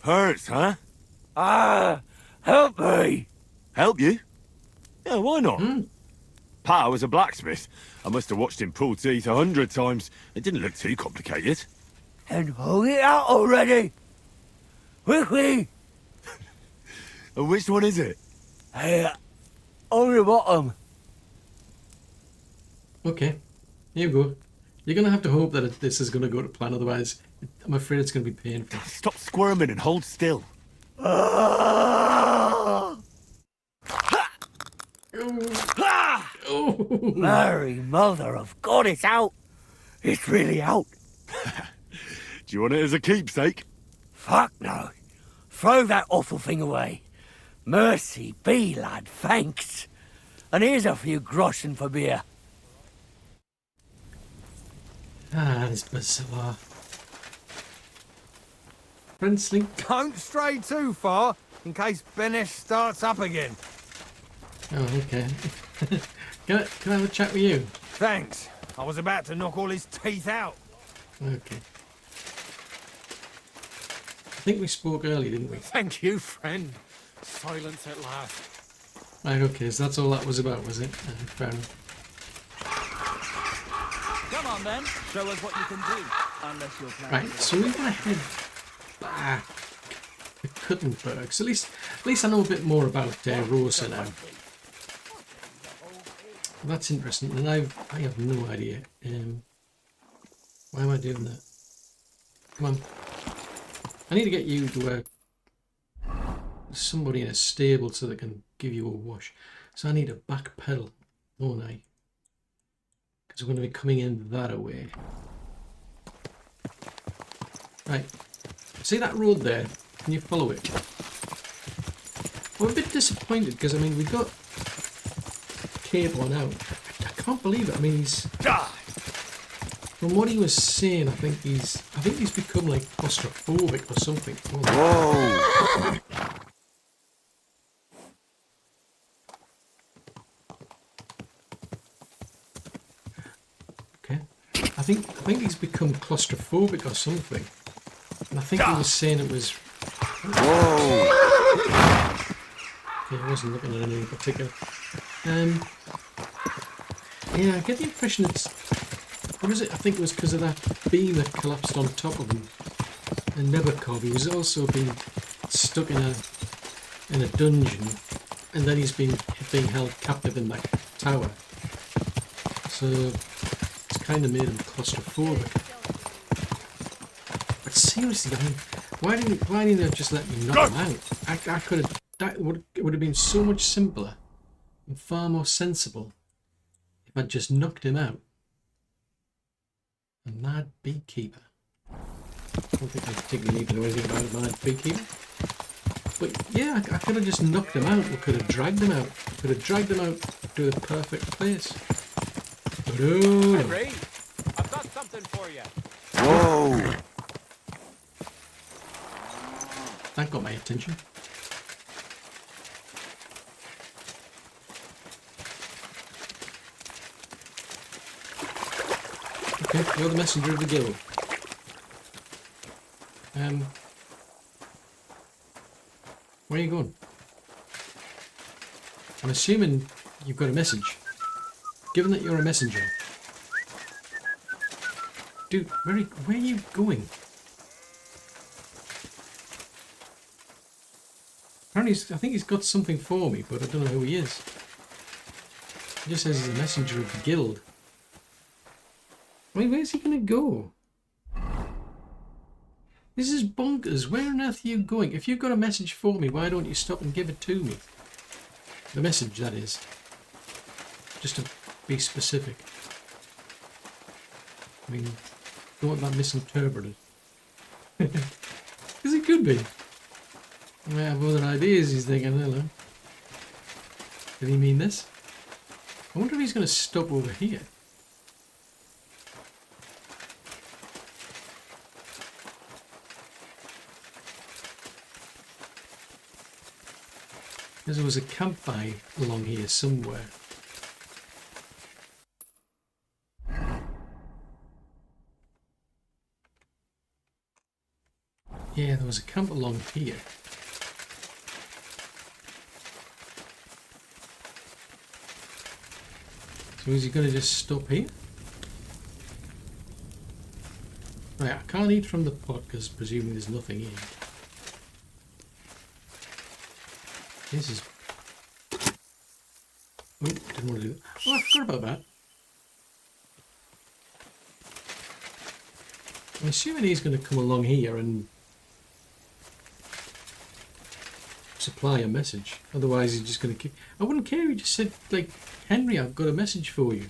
Hurts, huh? Ah, help me. Help you? Yeah, why not? Pa was a blacksmith. I must have watched him pull teeth 100 times. It didn't look too complicated. And pull it out already. Quickly. And which one is it? Hey, on the bottom. Okay, here you go. You're going to have to hope that this is going to go to plan, otherwise I'm afraid it's going to be painful. Stop squirming and hold still. Mary, mother of God, it's out. It's really out. Do you want it as a keepsake? Fuck no. Throw that awful thing away. Mercy be, lad, thanks. And here's a few groschen for beer. Ah, this bizarre. Princely. Don't stray too far, in case Benesh starts up again. Oh, okay. Can I have a chat with you? Thanks. I was about to knock all his teeth out. Okay. I think we spoke earlier, didn't we? Thank you, friend. Silence at last. Right, okay, so that's all that was about, was it? Fair enough. Come on then, show us what you can do. Unless you're planning. Right, so we're gonna head back to Kuttenberg. So at least I know a bit more about Rosa now. That's interesting, and I have no idea. Why am I doing that? Come on. I need to get you to somebody in a stable so they can give you a wash. So I need a back pedal, don't I? Because we're going to be coming in that way. Right. See that road there? Can you follow it? I'm a bit disappointed because, I mean, we got Capon out. I can't believe it. I mean, he's... From what he was saying, I think he's become like claustrophobic or something. Whoa! Okay. I think he's become claustrophobic or something. And I think he was saying it was... Whoa! Okay, I wasn't looking at anything in particular. Yeah, I get the impression it's... What was it? I think it was because of that beam that collapsed on top of him. And Nebukov, he was also being stuck in a dungeon, and then he's being held captive in that tower. So it's kind of made him claustrophobic. But seriously, I mean, why didn't they just let me knock him out? I could have. That it would have been so much simpler and far more sensible if I'd just knocked him out. A mad beekeeper. I don't think I particularly need to know anything about a mad beekeeper. But yeah, I could have just knocked him out. We could have dragged him out. Could have dragged him out to the perfect place. But oh, Henry, I've got something for you. Whoa! that got my attention. Okay, you're the messenger of the guild. Where are you going? I'm assuming you've got a message. Given that you're a messenger. Dude, where are you going? Apparently, I think he's got something for me, but I don't know who he is. It just says he's a messenger of the guild. Wait, where's he gonna go? This is bonkers. Where on earth are you going? If you've got a message for me, why don't you stop and give it to me? The message, that is. Just to be specific. I mean, don't want that misinterpreted. Because it could be. I have other ideas, he's thinking, hello. Did he mean this? I wonder if he's going to stop over here. Because there was a campfire along here somewhere. Yeah, there was a camp along here. So is he going to just stop here? Right, I can't eat from the pot because presumably there's nothing in it. This is... Oh, didn't want to do that. Oh, I forgot about that. I'm assuming he's going to come along here and supply a message. Otherwise he's just going to keep... I wouldn't care, he just said, like, Henry, I've got a message for you.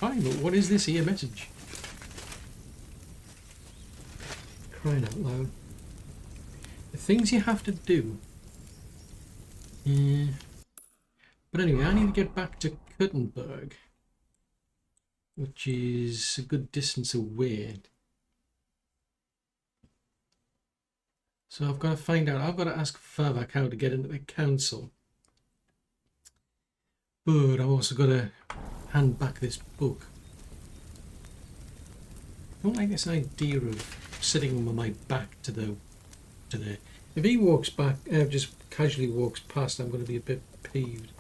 Fine, but what is this here message? Crying out loud. The things you have to do. Yeah. But anyway, I need to get back to Kuttenberg, which is a good distance away. So I've got to find out, I've got to ask Favak how to get into the council. But I've also got to hand back this book. I don't like this idea of sitting on my back to the... If he walks back, just casually walks past, I'm going to be a bit peeved.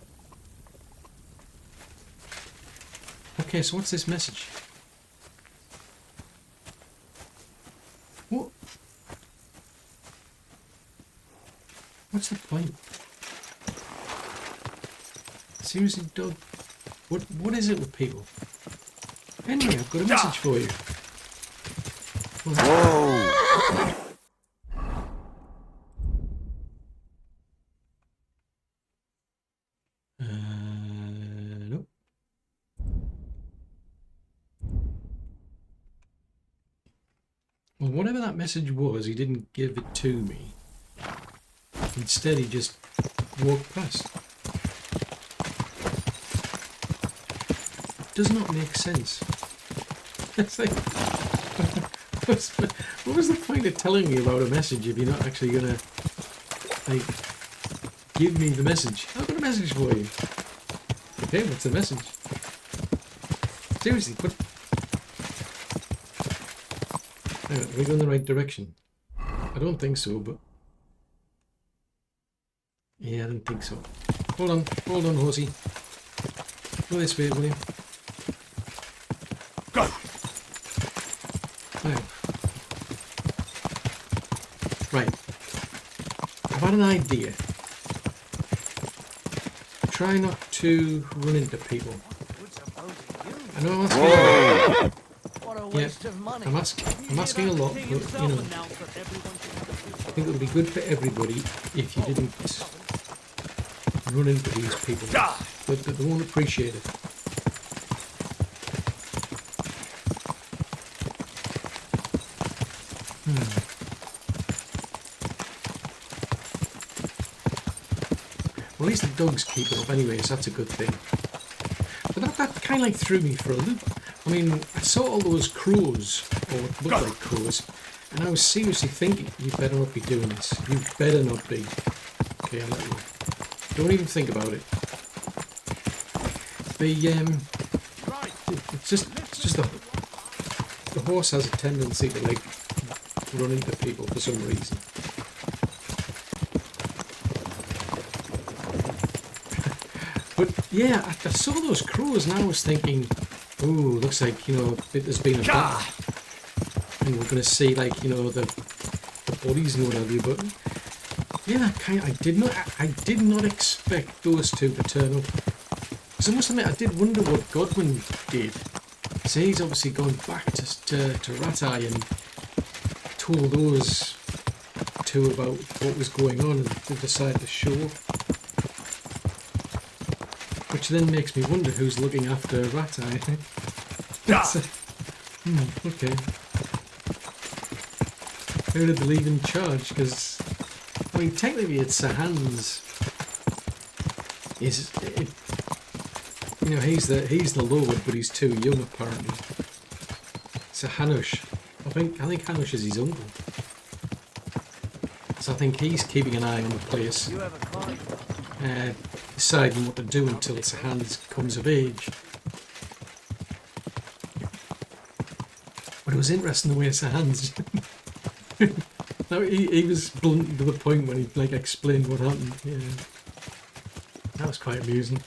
Okay, so what's this message? What? What's the point? Seriously, Doug? What is it with people? Henry, I've got a message for you. Whoa! Nope. Well, whatever that message was, he didn't give it to me. Instead, he just walked past. It does not make sense. It's like, what was the point of telling me about a message if you're not actually gonna, like, give me the message? I've got a message for you. Okay, what's the message? Seriously, what? Hang on, are we going in the right direction? I don't think so, but... Yeah, I don't think so. Hold on, horsey. Go this way, will you? Go! Right. I've had an idea. Try not to run into people. I know I'm asking I'm asking a lot, but, you know, I think it would be good for everybody if you didn't run into these people. But they won't appreciate it. Well, at least the dogs keep it up anyway, so that's a good thing. But that kind of like threw me for a loop. I mean, I saw all those crows, or what looked like crows, and I was seriously thinking, you better not be doing this. You better not be. Okay, I'll let you. Don't even think about it. It's just the horse has a tendency to like run into people for some reason. But yeah, I saw those crows and I was thinking, ooh, looks like, you know, there's been a battle. And we're going to see, like, you know, the bodies and what have you. But yeah, I did not expect those two to turn up. Because I must admit, I did wonder what Godwin did. So he's obviously gone back to Ratai and told those two about what was going on, and they decided to show up. Which then makes me wonder who's looking after Ratai. Okay. Who did they leave in charge? Because, I mean, technically it's Sahan's. You know, he's the Lord, but he's too young apparently. So Hanush, I think Hanush is his uncle. So I think he's keeping an eye on the place, deciding what to do until Sahan comes of age. But it was interesting the way Sahan's. No, he was blunt to the point when he like explained what happened. Yeah, that was quite amusing.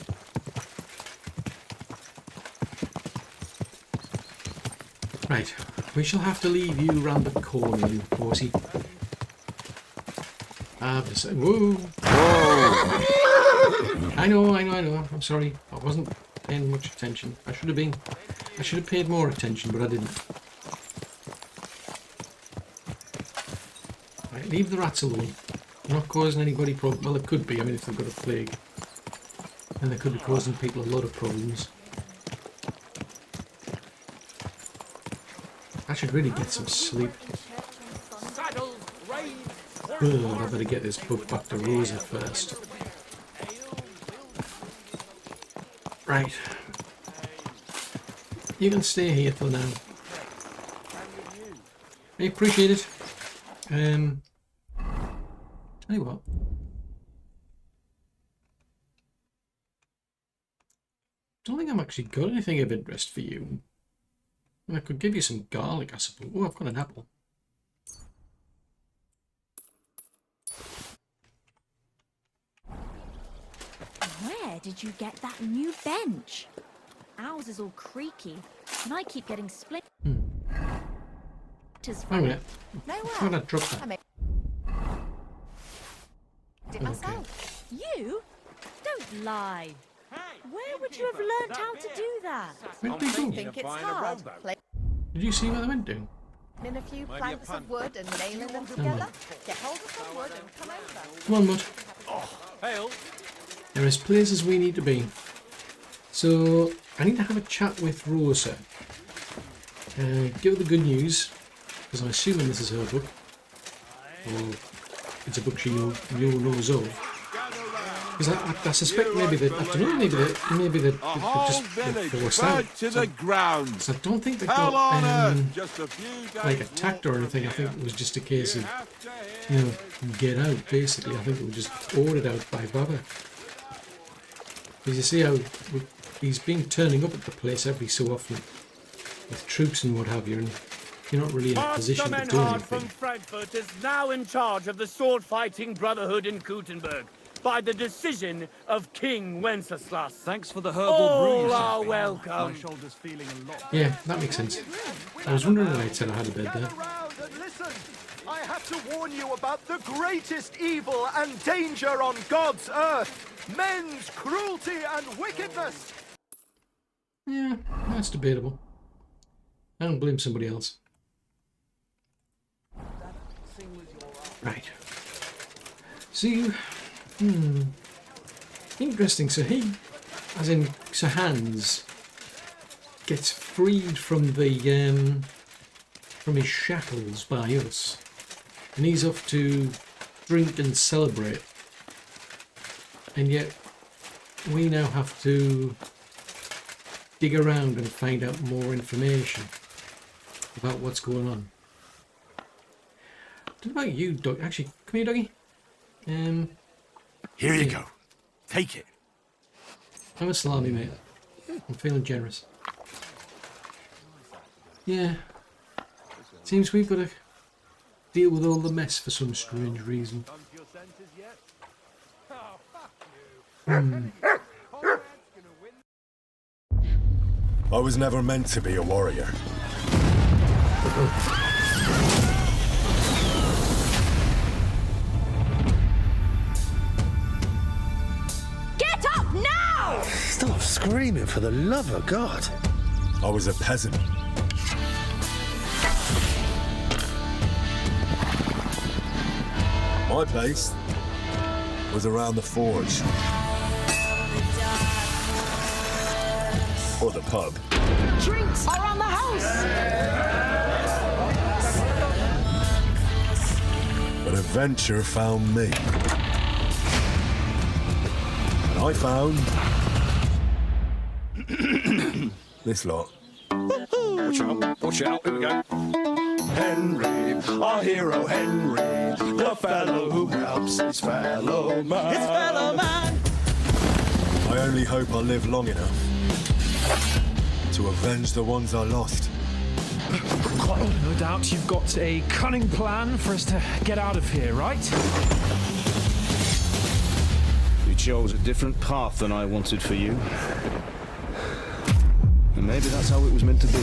Right, we shall have to leave you round the corner, you horsey. Whoa! I know. I'm sorry. I wasn't paying much attention. I should have paid more attention, but I didn't. Right, leave the rats alone. They're not causing anybody problems. Well, it could be. I mean, if they've got a plague, then they could be causing people a lot of problems. I should really get some sleep. Ugh, I better get this book back to Rosa first. Right. You can stay here for now. I appreciate it. Tell you what. Don't think I've actually got anything of interest for you. I could give you some garlic, I suppose. Oh, I've got an apple. Where did you get that new bench? Ours is all creaky, and I keep getting split. Wait a minute. I'm gonna drop that. Did myself. You? Don't lie. Where would you have learnt how to do that? Where did they go? Think it's hard. Did you see what they went doing? In a few planks of wood and nailing them together. Get hold of some wood and come over. Come on, Mud. There is places we need to be. So, I need to have a chat with Rosa. Give her the good news, because I'm assuming this is her book. Or it's a book she knows of. Because I suspect maybe that, I don't know, maybe they just forced out. So I don't think they got like attacked or anything. I think it was just a case of, you know, get out basically. I think it was just ordered out by Baba. Because you see how he's been turning up at the place every so often with troops and what have you, and you're not really in a position to do anything. from Frankfurt is now in charge of the sword-fighting brotherhood in Gutenberg by the decision of King Wenceslas. Thanks for the herbal breeze. All are welcome. My shoulder's feeling a lot. Yeah, that makes sense. I was wondering why it said I had a bed there. Listen, I have to warn you about the greatest evil and danger on God's earth. Men's cruelty and wickedness. Yeah, that's debatable. I don't blame somebody else. Right. So you... Interesting. So he, as in Sahan's, gets freed from the from his shackles by us, and he's off to drink and celebrate. And yet, we now have to dig around and find out more information about what's going on. What about you, Doug? Actually, come here, Doggy. Here you go. Take it. Have a salami, mate. I'm feeling generous. Yeah. Seems we've got to deal with all the mess for some strange reason. I was never meant to be a warrior. Get up now! Stop screaming for the love of God? I was a peasant. My place was around the forge. Or the pub. Drinks around the house! But adventure found me. And I found... this lot. Watch out, watch out, here we go. Henry, our hero Henry, the fellow who helps his fellow man. His fellow man! I only hope I live long enough to avenge the ones I lost. No doubt you've got a cunning plan for us to get out of here, right? You chose a different path than I wanted for you. And maybe that's how it was meant to be.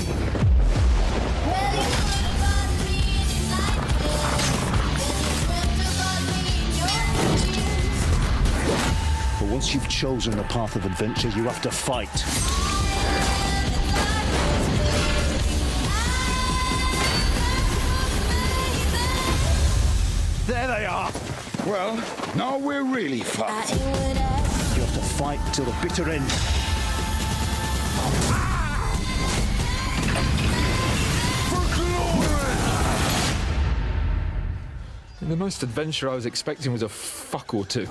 But once you've chosen the path of adventure, you have to fight. There they are. Well, now we're really fucked. You have to fight till the bitter end. The most adventure I was expecting was a fuck or two.